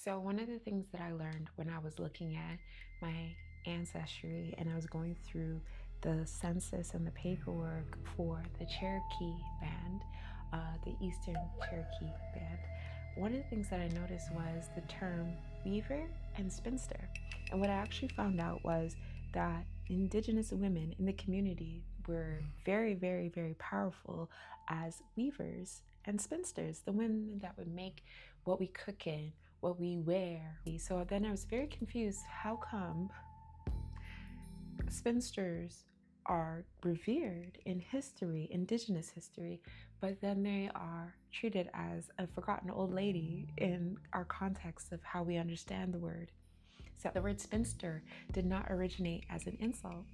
So one of the things that I learned when I was looking at my ancestry and I was going through the census and the paperwork for the Cherokee band, the Eastern Cherokee band, one of the things that I noticed was the term weaver and spinster. And what I actually found out was that Indigenous women in the community were very, very, very powerful as weavers and spinsters, the women that would make what we cook in, what we wear. So then I was very confused. How come spinsters are revered in history, Indigenous history, but then they are treated as a forgotten old lady in our context of how we understand the word? So the word spinster did not originate as an insult.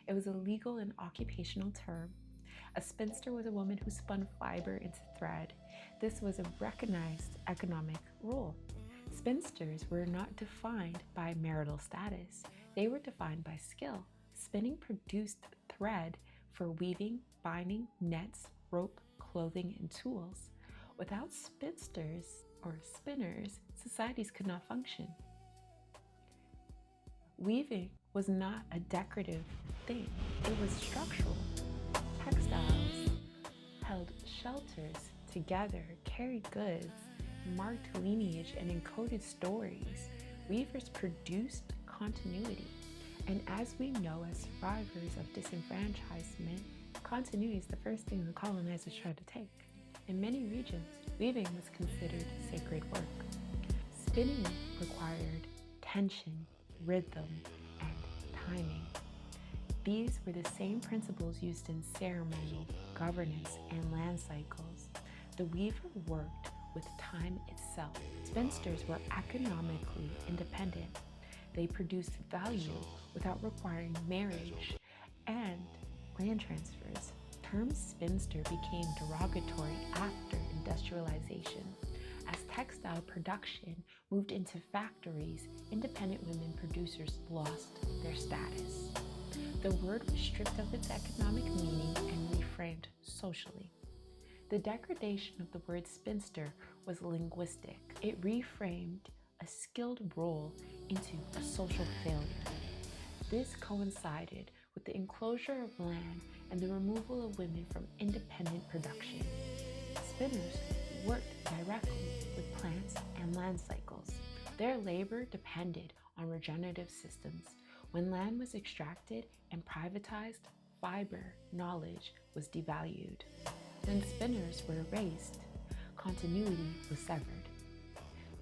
It was a legal and occupational term. A spinster was a woman who spun fiber into thread. This was a recognized economic role. Spinsters were not defined by marital status. They were defined by skill. Spinning produced thread for weaving, binding, nets, rope, clothing, and tools. Without spinsters or spinners, societies could not function. Weaving was not a decorative thing. It was structural. Textiles held shelters together, carried goods, marked lineage, and encoded stories. Weavers produced continuity. And as we know, as survivors of disenfranchisement, continuity is the first thing the colonizers tried to take. In many regions, weaving was considered sacred work. Spinning required tension, rhythm, and timing. These were the same principles used in ceremony, governance, and land cycles. The weaver worked with time itself. Spinsters were economically independent. They produced value without requiring marriage and land transfers. The term spinster became derogatory after industrialization. As textile production moved into factories, independent women producers lost their status. The word was stripped of its economic meaning and reframed socially. The degradation of the word spinster was linguistic. It reframed a skilled role into a social failure. This coincided with the enclosure of land and the removal of women from independent production. Spinners worked directly with plants and land cycles. Their labor depended on regenerative systems. When land was extracted and privatized, fiber knowledge was devalued. When spinners were erased, continuity was severed.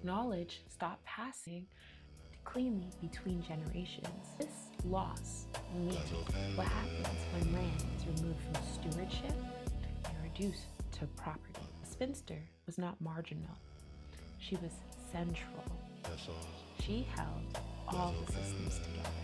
Knowledge stopped passing cleanly between generations. This loss means what happens when land is removed from stewardship and reduced to property. A spinster was not marginal. She was central. She held all the systems together.